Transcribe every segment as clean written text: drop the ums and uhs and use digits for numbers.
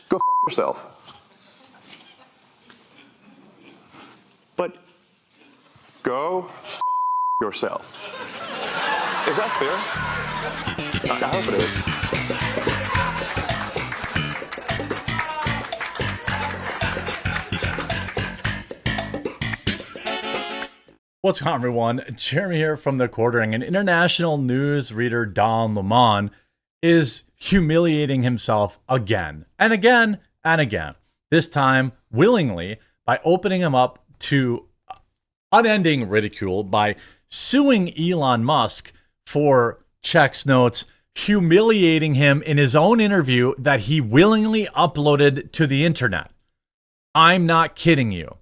Go f yourself. But Go f yourself. Is that clear? I hope it is. What's going on, everyone? Jeremy here from The Quartering. An international news reader, Don Lemon, is humiliating himself again and again and again. This time, willingly, by opening him up to unending ridicule by suing Elon Musk for checks notes, humiliating him in his own interview that he willingly uploaded to the internet. I'm not kidding you.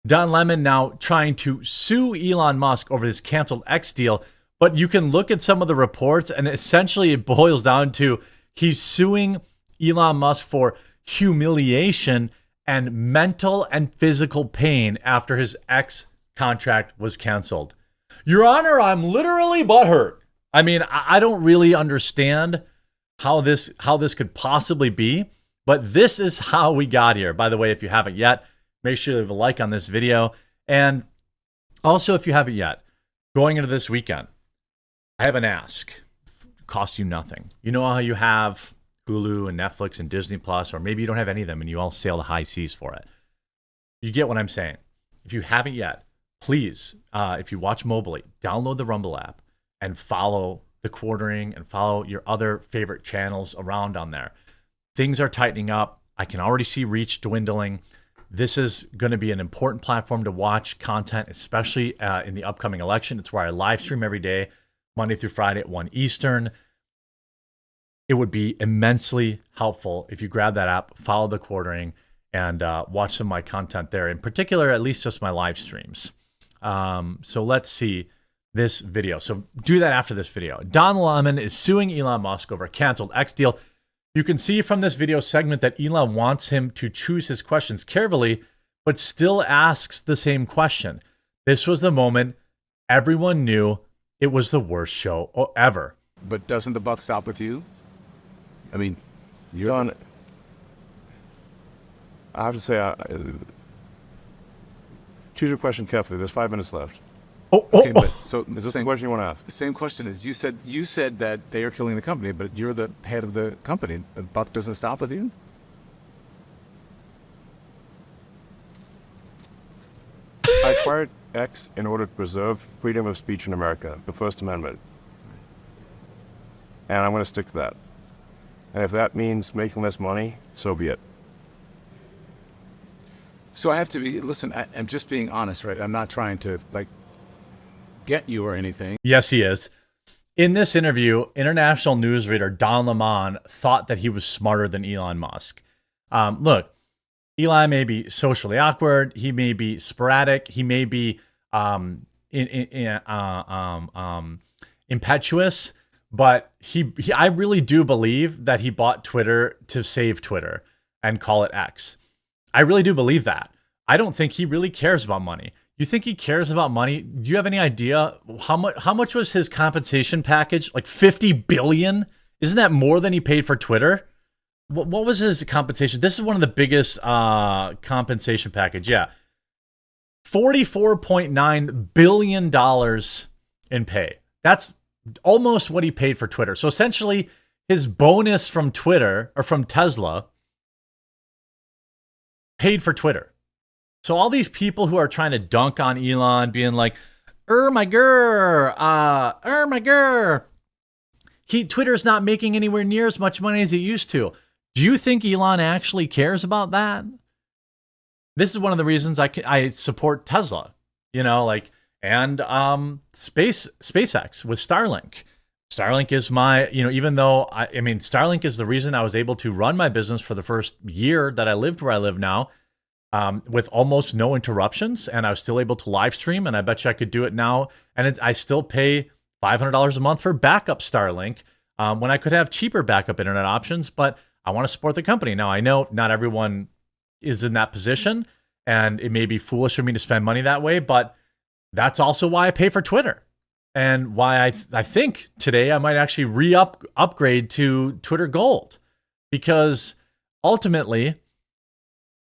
Don Lemon now trying to sue Elon Musk over his canceled X deal, but you can look at some of the reports and essentially it boils down to he's suing Elon Musk for humiliation and mental and physical pain after his X contract was canceled. Your Honor, I'm literally butthurt. I mean, I don't really understand how this could possibly be, but this is how we got here. By the way, if you haven't yet, make sure you leave a like on this video. And also, if you haven't yet, going into this weekend, I have an ask. It costs you nothing. You know how you have Hulu and Netflix and Disney Plus, or maybe you don't have any of them and you all sail the high seas for it. You get what I'm saying. If you haven't yet, please, if you watch mobilely, download the Rumble app and follow The Quartering and follow your other favorite channels around on there. Things are tightening up. I can already see reach dwindling. This is going to be an important platform to watch content, especially in the upcoming election. It's where I live stream every day, Monday through Friday at 1 Eastern. It would be immensely helpful if you grab that app, follow The Quartering, and watch some of my content there. In particular, at least just my live streams. So let's see this video. So do that after this video. Don Lemon is suing Elon Musk over a canceled X deal. You can see from this video segment that Elon wants him to choose his questions carefully, but still asks the same question. This was the moment everyone knew it was the worst show ever. But doesn't the buck stop with you? I mean, you're Don, I have to say, choose your question carefully. There's 5 minutes left. okay, but so Is this the question you want to ask? the same question is you said that they are killing the company, but you're the head of the company. The buck doesn't stop with you? I acquired X in order to preserve freedom of speech in America, the First Amendment. And I'm going to stick to that. And if that means making less money, so be it. So I have to be, listen, I'm just being honest, right? I'm not trying to get you or anything. Yes, he is. In this interview, international news reader Don Lemon thought that he was smarter than Elon Musk. Look, Elon may be socially awkward. He may be sporadic. He may be impetuous. But I really do believe that he bought Twitter to save Twitter and call it X. I really do believe that. I don't think he really cares about money. You think he cares about money? Do you have any idea how much was his compensation package? Like 50 billion? Isn't that more than he paid for Twitter? What was his compensation? This is one of the biggest compensation package. Yeah. $44.9 billion in pay. That's almost what he paid for Twitter. So essentially his bonus from Twitter or from Tesla paid for Twitter. So all these people who are trying to dunk on Elon, being like, my girl, my girl. Twitter's not making anywhere near as much money as it used to. Do you think Elon actually cares about that? This is one of the reasons I support Tesla, and SpaceX with Starlink. Starlink is my, even though Starlink is the reason I was able to run my business for the first year that I lived where I live now. With almost no interruptions, and I was still able to live stream, and I bet you I could do it now. And I still pay $500 a month for backup Starlink when I could have cheaper backup internet options, but I want to support the company. Now, I know not everyone is in that position, and it may be foolish for me to spend money that way, but that's also why I pay for Twitter. and why I think today I might actually upgrade to Twitter Gold, because ultimately,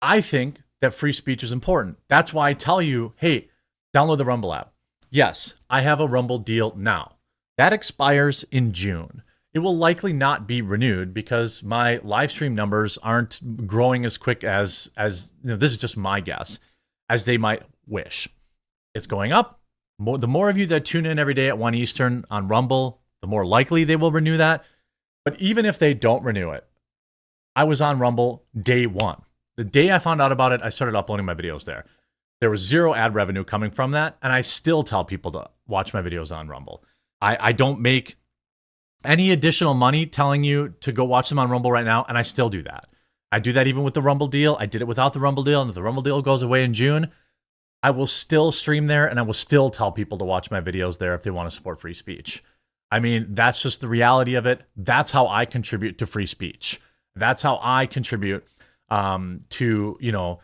I think that free speech is important. That's why I tell you, hey, download the Rumble app. Yes, I have a Rumble deal now. That expires in June. It will likely not be renewed because my live stream numbers aren't growing as quick as this is just my guess, as they might wish. It's going up. The more of you that tune in every day at 1 Eastern on Rumble, the more likely they will renew that. But even if they don't renew it, I was on Rumble day one. The day I found out about it, I started uploading my videos there. There was zero ad revenue coming from that, and I still tell people to watch my videos on Rumble. I don't make any additional money telling you to go watch them on Rumble right now, and I still do that. I do that even with the Rumble deal. I did it without the Rumble deal, and if the Rumble deal goes away in June, I will still stream there, and I will still tell people to watch my videos there if they want to support free speech. I mean, that's just the reality of it. That's how I contribute to free speech. That's how I contribute to,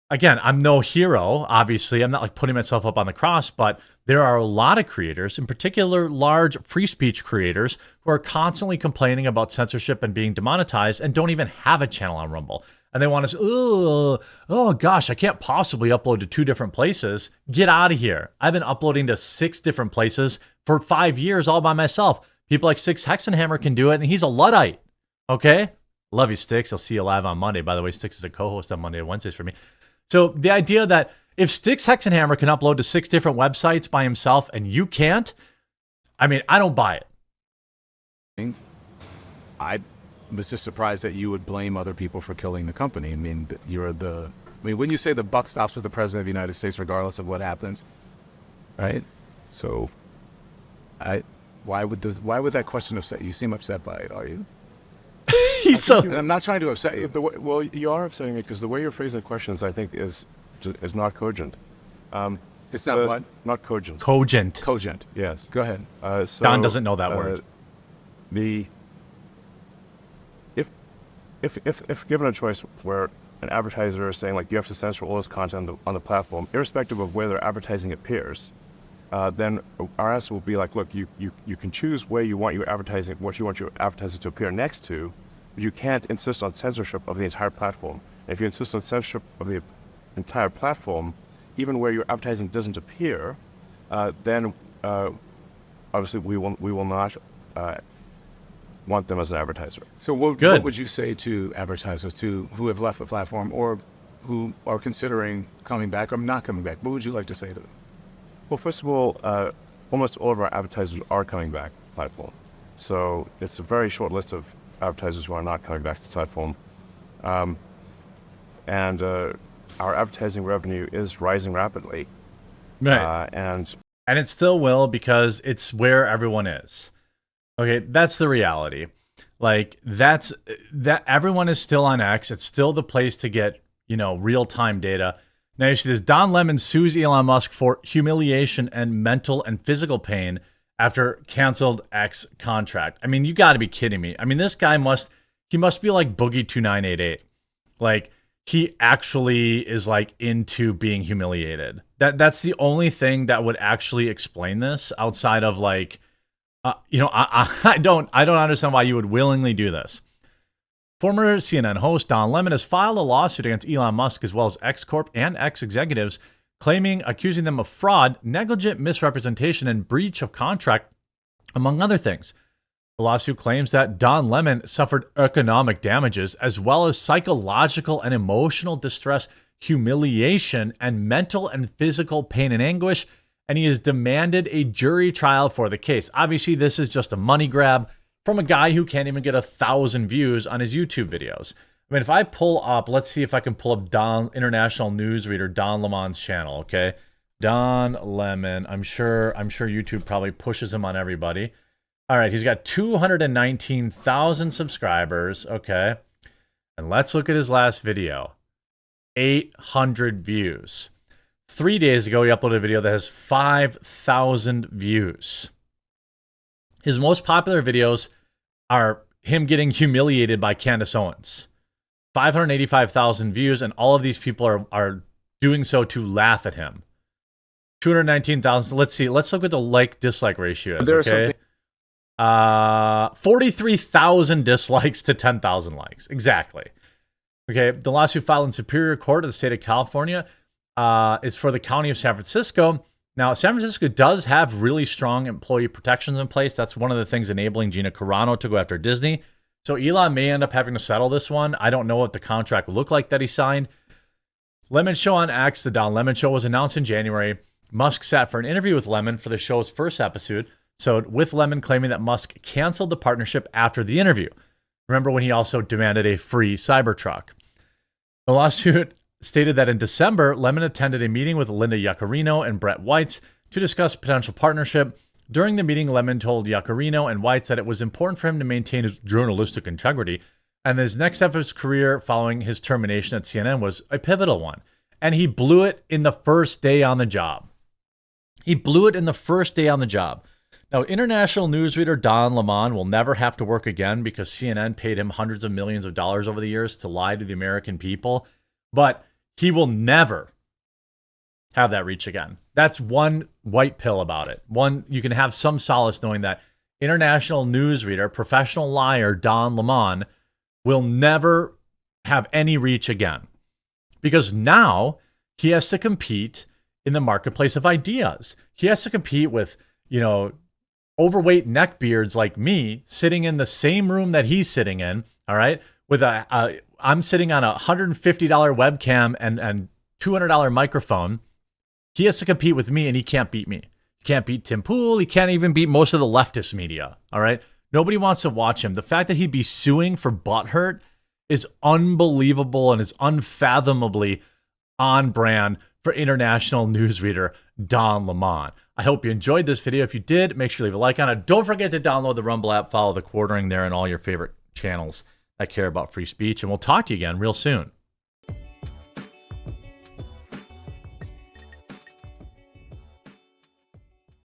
again, I'm no hero, obviously. I'm not like putting myself up on the cross, but there are a lot of creators, in particular large free speech creators, who are constantly complaining about censorship and being demonetized and don't even have a channel on Rumble. And they want to say, oh gosh, I can't possibly upload to 2 different places. Get out of here. I've been uploading to 6 different places for 5 years all by myself. People like Six Hexenhammer can do it, and he's a Luddite. Okay? Love you, Sticks. I'll see you live on Monday. By the way, Sticks is a co-host on Monday and Wednesdays for me. So the idea that if Sticks Hexenhammer can upload to 6 different websites by himself and you can't, I mean, I don't buy it. I was just surprised that you would blame other people for killing the company. I mean, when you say the buck stops with the president of the United States, regardless of what happens, right? So, why would that question upset you? You seem upset by it, are you? And I'm not trying to upset you. Well, you are upsetting me because the way you're phrasing the questions, I think, is not cogent. It's not what? Not cogent. Cogent. Cogent. Yes. Go ahead. Don doesn't know that word. If given a choice where an advertiser is saying, like, you have to censor all this content on the platform, irrespective of where their advertising appears, then our answer will be like, look, you can choose where you want your advertising, what you want your advertising to appear next to, but you can't insist on censorship of the entire platform. And if you insist on censorship of the entire platform, even where your advertising doesn't appear, then obviously we will not want them as an advertiser. So what would you say to advertisers who have left the platform or who are considering coming back or not coming back? What would you like to say to them? Well, first of all, almost all of our advertisers are coming back to the platform. So it's a very short list of advertisers who are not coming back to the platform. And our advertising revenue is rising rapidly. Right. And it still will because it's where everyone is. Okay, that's the reality. Like that everyone is still on X. It's still the place to get, real-time data. Now you see this: Don Lemon sues Elon Musk for humiliation and mental and physical pain after canceled X contract. I mean, you got to be kidding me. I mean, this guy must be like Boogie 2988. Like he actually is like into being humiliated. That's the only thing that would actually explain this outside of like, I don't understand why you would willingly do this. Former CNN host Don Lemon has filed a lawsuit against Elon Musk as well as X Corp and X executives, accusing them of fraud, negligent misrepresentation, and breach of contract, among other things. The lawsuit claims that Don Lemon suffered economic damages as well as psychological and emotional distress, humiliation, and mental and physical pain and anguish, and he has demanded a jury trial for the case. Obviously, this is just a money grab from a guy who can't even get 1,000 views on his YouTube videos. I mean, if I pull up, let's see if I can pull up international newsreader Don Lemon's channel, okay? Don Lemon. I'm sure YouTube probably pushes him on everybody. All right, he's got 219,000 subscribers, okay? And let's look at his last video. 800 views. 3 days ago, he uploaded a video that has 5,000 views. His most popular videos are him getting humiliated by Candace Owens. 585,000 views, and all of these people are doing so to laugh at him. 219,000. Let's see. Let's look at the like-dislike ratio. Okay. 43,000 dislikes to 10,000 likes. Exactly. Okay, the lawsuit filed in Superior Court of the state of California is for the county of San Francisco. Now, San Francisco does have really strong employee protections in place. That's one of the things enabling Gina Carano to go after Disney. So Elon may end up having to settle this one. I don't know what the contract looked like that he signed. Lemon Show on X, the Don Lemon Show, was announced in January. Musk sat for an interview with Lemon for the show's first episode, so with Lemon claiming that Musk canceled the partnership after the interview. Remember when he also demanded a free Cybertruck? The lawsuit stated that in December, Lemon attended a meeting with Linda Yaccarino and Brett Weitz to discuss potential partnership. During the meeting, Lemon told Yaccarino and Weitz that it was important for him to maintain his journalistic integrity, and his next step of his career following his termination at CNN was a pivotal one. And he blew it in the first day on the job. He blew it in the first day on the job. Now, international newsreader Don Lemon will never have to work again because CNN paid him hundreds of millions of dollars over the years to lie to the American people. But he will never have that reach again. That's one white pill about it. One, you can have some solace knowing that international newsreader, professional liar Don Lemon will never have any reach again. Because now he has to compete in the marketplace of ideas. He has to compete with, overweight neckbeards like me sitting in the same room that he's sitting in, all right? With I'm sitting on a $150 webcam and $200 microphone. He has to compete with me and he can't beat me. He can't beat Tim Pool. He can't even beat most of the leftist media, all right? Nobody wants to watch him. The fact that he'd be suing for butthurt is unbelievable and is unfathomably on brand for international newsreader Don Lemon. I hope you enjoyed this video. If you did, make sure you leave a like on it. Don't forget to download the Rumble app, follow the Quartering there, and all your favorite channels that care about free speech. And we'll talk to you again real soon.